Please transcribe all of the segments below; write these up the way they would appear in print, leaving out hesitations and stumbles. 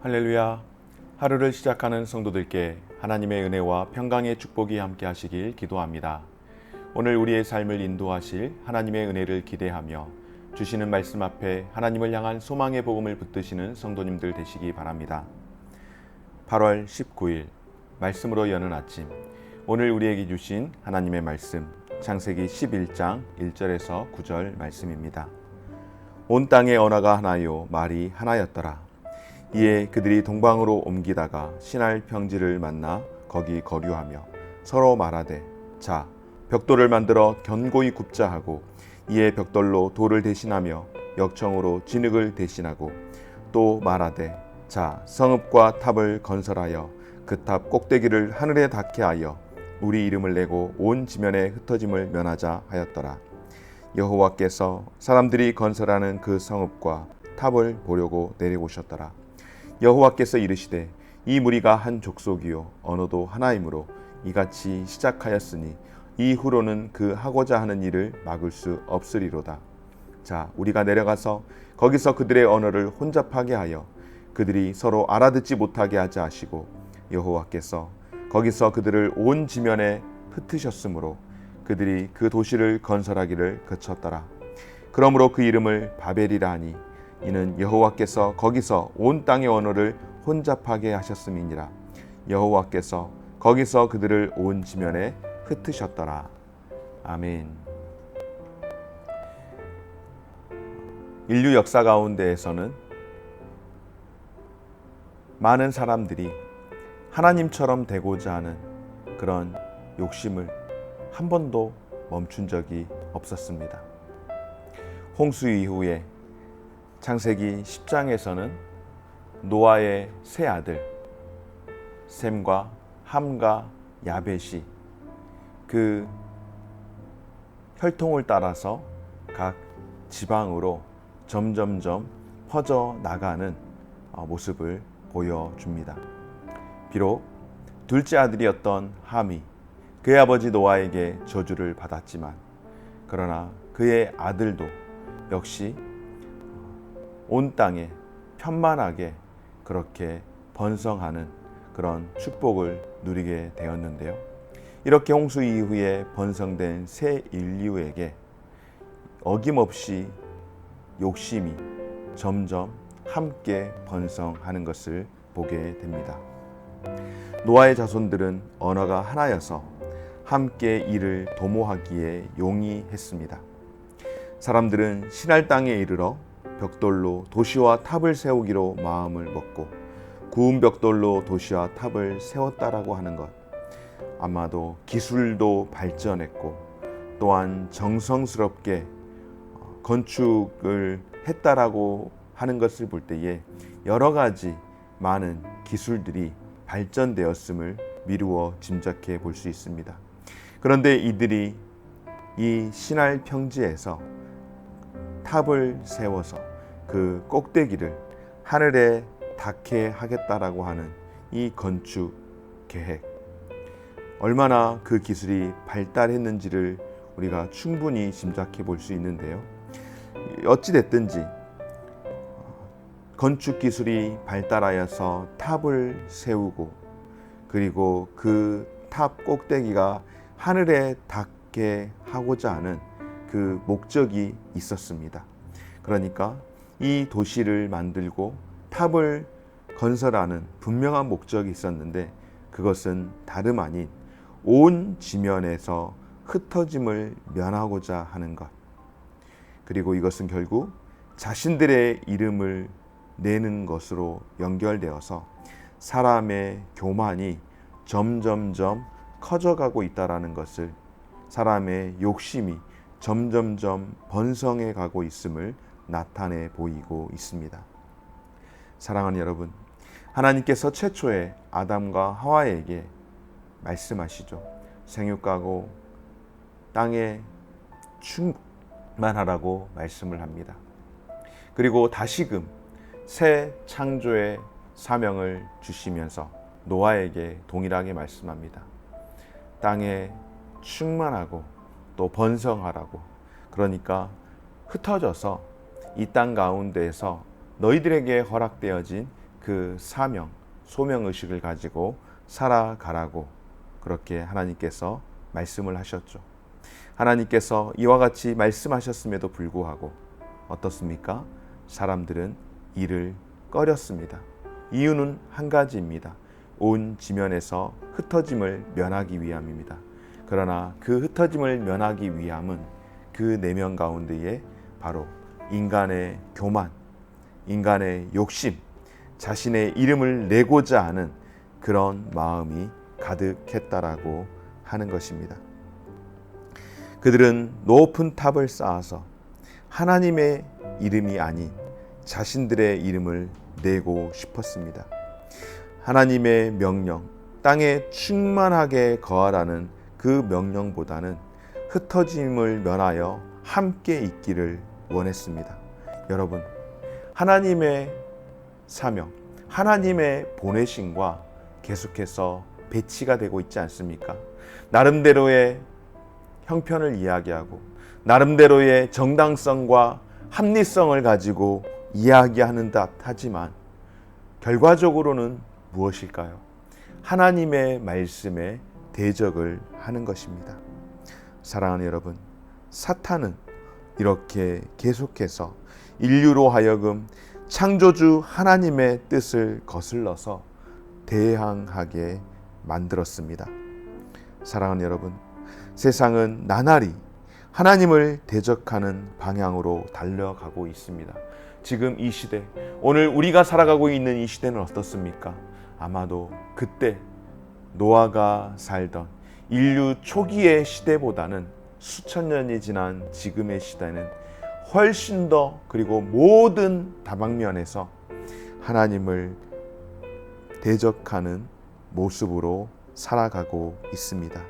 할렐루야. 하루를 시작하는 성도들께 하나님의 은혜와 평강의 축복이 함께 하시길 기도합니다. 오늘 우리의 삶을 인도하실 하나님의 은혜를 기대하며 주시는 말씀 앞에 하나님을 향한 소망의 복음을 붙드시는 성도님들 되시기 바랍니다. 8월 19일 말씀으로 여는 아침, 오늘 우리에게 주신 하나님의 말씀 창세기 11장 1절에서 9절 말씀입니다. 온 땅의 언어가 하나요 말이 하나였더라. 이에 그들이 동방으로 옮기다가 신할 평지를 만나 거기 거류하며 서로 말하되, 자, 벽돌을 만들어 견고히 굽자 하고, 이에 벽돌로 돌을 대신하며 역청으로 진흙을 대신하고, 또 말하되, 자, 성읍과 탑을 건설하여 그 탑 꼭대기를 하늘에 닿게 하여 우리 이름을 내고 온 지면에 흩어짐을 면하자 하였더라. 여호와께서 사람들이 건설하는 그 성읍과 탑을 보려고 내려오셨더라. 여호와께서 이르시되, 이 무리가 한 족속이요 언어도 하나이므로 이같이 시작하였으니 이후로는 그 하고자 하는 일을 막을 수 없으리로다. 자, 우리가 내려가서 거기서 그들의 언어를 혼잡하게 하여 그들이 서로 알아듣지 못하게 하자 하시고, 여호와께서 거기서 그들을 온 지면에 흩으셨으므로 그들이 그 도시를 건설하기를 그쳤더라. 그러므로 그 이름을 바벨이라 하니 이는 여호와께서 거기서 온 땅의 언어를 혼잡하게 하셨음이니라. 여호와께서 거기서 그들을 온 지면에 흩으셨더라. 아멘. 인류 역사 가운데에서는 많은 사람들이 하나님처럼 되고자 하는 그런 욕심을 한 번도 멈춘 적이 없었습니다. 홍수 이후에 창세기 10장에서는 노아의 세 아들 셈과 함과 야벳이 그 혈통을 따라서 각 지방으로 점점점 퍼져 나가는 모습을 보여줍니다. 비록 둘째 아들이었던 함이 그의 아버지 노아에게 저주를 받았지만, 그러나 그의 아들도 역시 온 땅에 편만하게 그렇게 번성하는 그런 축복을 누리게 되었는데요. 이렇게 홍수 이후에 번성된 새 인류에게 어김없이 욕심이 점점 함께 번성하는 것을 보게 됩니다. 노아의 자손들은 언어가 하나여서 함께 이를 도모하기에 용이했습니다. 사람들은 신할 땅에 이르러 벽돌로 도시와 탑을 세우기로 마음을 먹고 구운 벽돌로 도시와 탑을 세웠다라고 하는 것, 아마도 기술도 발전했고 또한 정성스럽게 건축을 했다라고 하는 것을 볼 때에 여러 가지 많은 기술들이 발전되었음을 미루어 짐작해 볼 수 있습니다. 그런데 이들이 이 신할 평지에서 탑을 세워서 그 꼭대기를 하늘에 닿게 하겠다라고 하는 이 건축 계획, 얼마나 그 기술이 발달했는지를 우리가 충분히 짐작해 볼 수 있는데요. 어찌 됐든지 건축 기술이 발달하여서 탑을 세우고, 그리고 그 탑 꼭대기가 하늘에 닿게 하고자 하는 그 목적이 있었습니다. 그러니까 이 도시를 만들고 탑을 건설하는 분명한 목적이 있었는데, 그것은 다름 아닌 온 지면에서 흩어짐을 면하고자 하는 것, 그리고 이것은 결국 자신들의 이름을 내는 것으로 연결되어서 사람의 교만이 점점점 커져가고 있다라는 것을, 사람의 욕심이 점점점 번성해 가고 있음을 나타내 보이고 있습니다. 사랑하는 여러분, 하나님께서 최초에 아담과 하와에게 말씀하시죠. 생육하고 땅에 충만하라고 말씀을 합니다. 그리고 다시금 새 창조의 사명을 주시면서 노아에게 동일하게 말씀합니다. 땅에 충만하고 또 번성하라고, 그러니까 흩어져서 이 땅 가운데에서 너희들에게 허락되어진 그 사명, 소명의식을 가지고 살아가라고 그렇게 하나님께서 말씀을 하셨죠. 하나님께서 이와 같이 말씀하셨음에도 불구하고 어떻습니까? 사람들은 이를 꺼렸습니다. 이유는 한 가지입니다. 온 지면에서 흩어짐을 면하기 위함입니다. 그러나 그 흩어짐을 면하기 위함은 그 내면 가운데에 바로 인간의 교만, 인간의 욕심, 자신의 이름을 내고자 하는 그런 마음이 가득했다라고 하는 것입니다. 그들은 높은 탑을 쌓아서 하나님의 이름이 아닌 자신들의 이름을 내고 싶었습니다. 하나님의 명령, 땅에 충만하게 거하라는 그 명령보다는 흩어짐을 면하여 함께 있기를 원했습니다. 여러분, 하나님의 사명, 하나님의 보내심과 계속해서 배치가 되고 있지 않습니까? 나름대로의 형편을 이야기하고 나름대로의 정당성과 합리성을 가지고 이야기하는 듯 하지만 결과적으로는 무엇일까요? 하나님의 말씀에 대적을 하는 것입니다. 사랑하는 여러분, 사탄은 이렇게 계속해서 인류로 하여금 창조주 하나님의 뜻을 거슬러서 대항하게 만들었습니다. 사랑하는 여러분, 세상은 나날이 하나님을 대적하는 방향으로 달려가고 있습니다. 지금 이 시대, 오늘 우리가 살아가고 있는 이 시대는 어떻습니까? 아마도 그때 노아가 살던 인류 초기의 시대보다는 수천 년이 지난 지금의 시대는 훨씬 더, 그리고 모든 다방면에서 하나님을 대적하는 모습으로 살아가고 있습니다.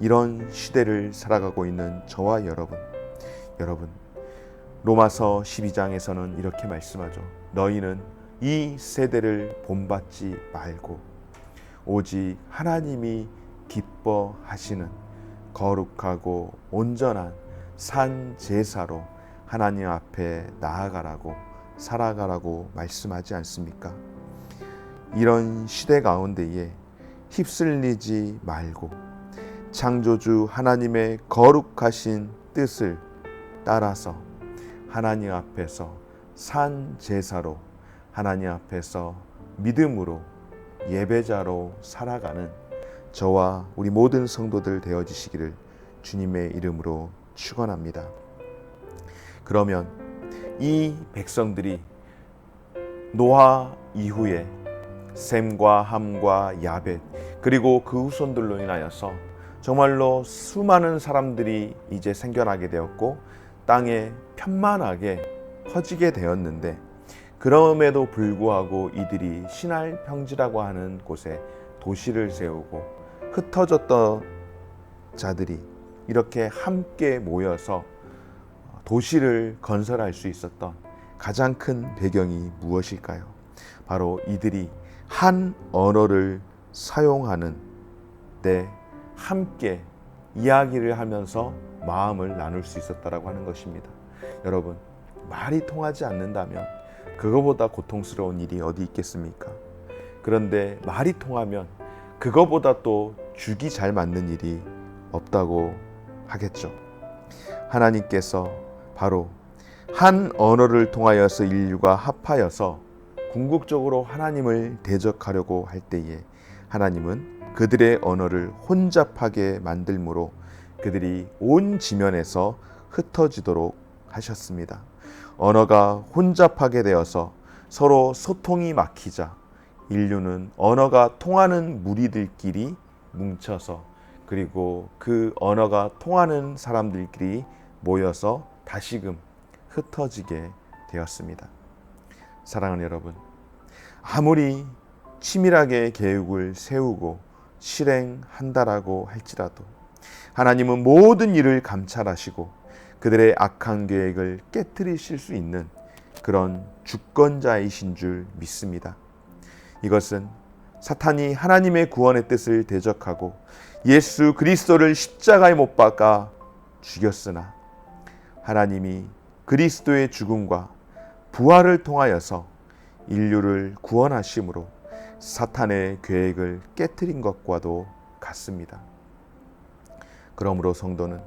이런 시대를 살아가고 있는 저와 여러분, 로마서 12장에서는 이렇게 말씀하죠. 너희는 이 세대를 본받지 말고 오직 하나님이 기뻐하시는 거룩하고 온전한 산 제사로 하나님 앞에 나아가라고, 살아가라고 말씀하지 않습니까? 이런 시대 가운데에 휩쓸리지 말고 창조주 하나님의 거룩하신 뜻을 따라서 하나님 앞에서 산 제사로, 하나님 앞에서 믿음으로 예배자로 살아가는 저와 우리 모든 성도들 되어지시기를 주님의 이름으로 축원합니다. 그러면 이 백성들이 노아 이후에 셈과 함과 야벳, 그리고 그 후손들로 인하여서 정말로 수많은 사람들이 이제 생겨나게 되었고 땅에 편만하게 퍼지게 되었는데, 그럼에도 불구하고 이들이 신할 평지라고 하는 곳에 도시를 세우고 흩어졌던 자들이 이렇게 함께 모여서 도시를 건설할 수 있었던 가장 큰 배경이 무엇일까요? 바로 이들이 한 언어를 사용하는 데 함께 이야기를 하면서 마음을 나눌 수 있었다라고 하는 것입니다. 여러분, 말이 통하지 않는다면 그거보다 고통스러운 일이 어디 있겠습니까? 그런데 말이 통하면 그거보다 또 죽이 잘 맞는 일이 없다고 하겠죠. 하나님께서 바로 한 언어를 통하여서 인류가 합하여서 궁극적으로 하나님을 대적하려고 할 때에 하나님은 그들의 언어를 혼잡하게 만들므로 그들이 온 지면에서 흩어지도록 하셨습니다. 언어가 혼잡하게 되어서 서로 소통이 막히자 인류는 언어가 통하는 무리들끼리 뭉쳐서, 그리고 그 언어가 통하는 사람들끼리 모여서 다시금 흩어지게 되었습니다. 사랑하는 여러분, 아무리 치밀하게 계획을 세우고 실행한다라고 할지라도 하나님은 모든 일을 감찰하시고 그들의 악한 계획을 깨트리실 수 있는 그런 주권자이신 줄 믿습니다. 이것은 사탄이 하나님의 구원의 뜻을 대적하고 예수 그리스도를 십자가에 못 박아 죽였으나 하나님이 그리스도의 죽음과 부활을 통하여서 인류를 구원하심으로 사탄의 계획을 깨트린 것과도 같습니다. 그러므로 성도는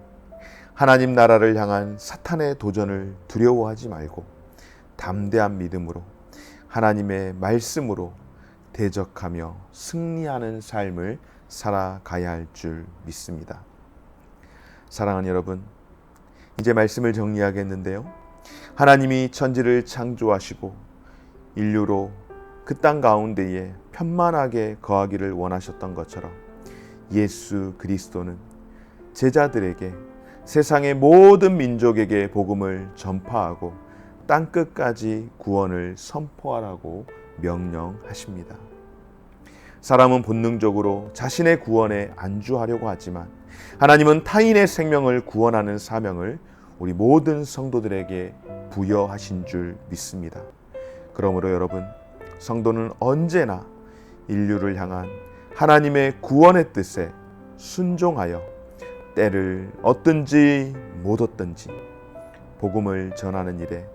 하나님 나라를 향한 사탄의 도전을 두려워하지 말고 담대한 믿음으로 하나님의 말씀으로 대적하며 승리하는 삶을 살아가야 할 줄 믿습니다. 사랑하는 여러분, 이제 말씀을 정리하겠는데요. 하나님이 천지를 창조하시고 인류로 그 땅 가운데에 편만하게 거하기를 원하셨던 것처럼 예수 그리스도는 제자들에게 세상의 모든 민족에게 복음을 전파하고 땅끝까지 구원을 선포하라고 명령하십니다. 사람은 본능적으로 자신의 구원에 안주하려고 하지만 하나님은 타인의 생명을 구원하는 사명을 우리 모든 성도들에게 부여하신 줄 믿습니다. 그러므로 여러분, 성도는 언제나 인류를 향한 하나님의 구원의 뜻에 순종하여 때를 얻든지 못 얻든지 복음을 전하는 일에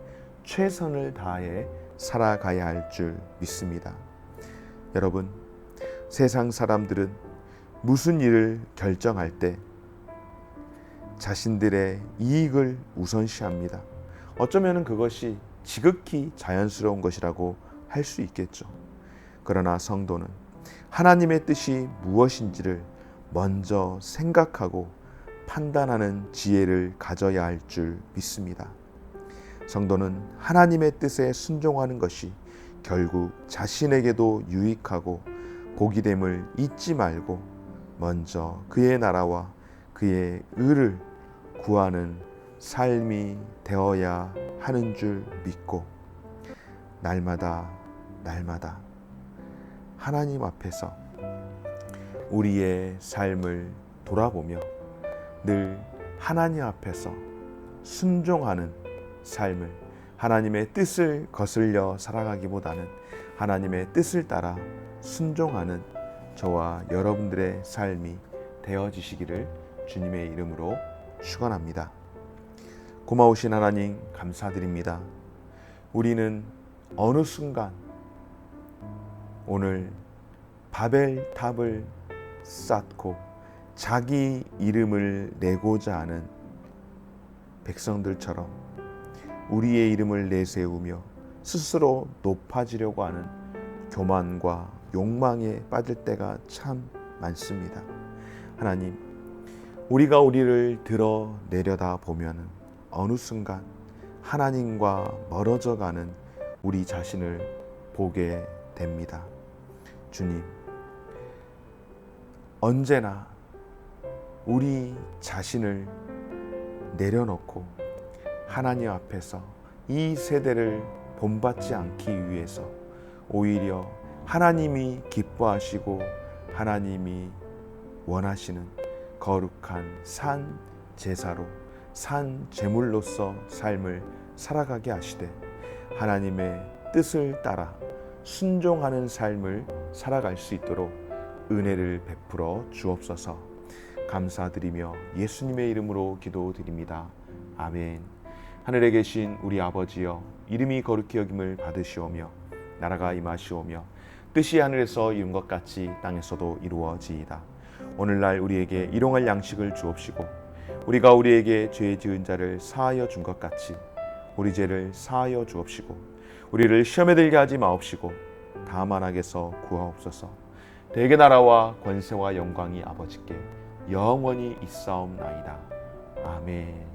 최선을 다해 살아가야 할 줄 믿습니다. 여러분, 세상 사람들은 무슨 일을 결정할 때 자신들의 이익을 우선시합니다. 어쩌면 그것이 지극히 자연스러운 것이라고 할 수 있겠죠. 그러나 성도는 하나님의 뜻이 무엇인지를 먼저 생각하고 판단하는 지혜를 가져야 할 줄 믿습니다. 성도는 하나님의 뜻에 순종하는 것이 결국 자신에게도 유익하고 복이됨을 잊지 말고 먼저 그의 나라와 그의 의를 구하는 삶이 되어야 하는 줄 믿고 날마다 하나님 앞에서 우리의 삶을 돌아보며 늘 하나님 앞에서 순종하는 삶을, 하나님의 뜻을 거슬려 살아가기보다는 하나님의 뜻을 따라 순종하는 저와 여러분들의 삶이 되어지시기를 주님의 이름으로 축원합니다. 고마우신 하나님 감사드립니다. 우리는 어느 순간 오늘 바벨탑을 쌓고 자기 이름을 내고자 하는 백성들처럼 우리의 이름을 내세우며 스스로 높아지려고 하는 교만과 욕망에 빠질 때가 참 많습니다. 하나님, 우리가 우리를 드러 내려다 보면 어느 순간 하나님과 멀어져 가는 우리 자신을 보게 됩니다. 주님, 언제나 우리 자신을 내려놓고 하나님 앞에서 이 세대를 본받지 않기 위해서 오히려 하나님이 기뻐하시고 하나님이 원하시는 거룩한 산 제사로 산 제물로서 삶을 살아가게 하시되 하나님의 뜻을 따라 순종하는 삶을 살아갈 수 있도록 은혜를 베풀어 주옵소서. 감사드리며 예수님의 이름으로 기도드립니다. 아멘. 하늘에 계신 우리 아버지여, 이름이 거룩히 여김을 받으시오며 나라가 임하시오며 뜻이 하늘에서 이룬 것 같이 땅에서도 이루어지이다. 오늘날 우리에게 일용할 양식을 주옵시고 우리가 우리에게 죄 지은 자를 사하여 준 것 같이 우리 죄를 사하여 주옵시고 우리를 시험에 들게 하지 마옵시고 다만 악에서 구하옵소서. 대개 나라와 권세와 영광이 아버지께 영원히 있사옵나이다. 아멘.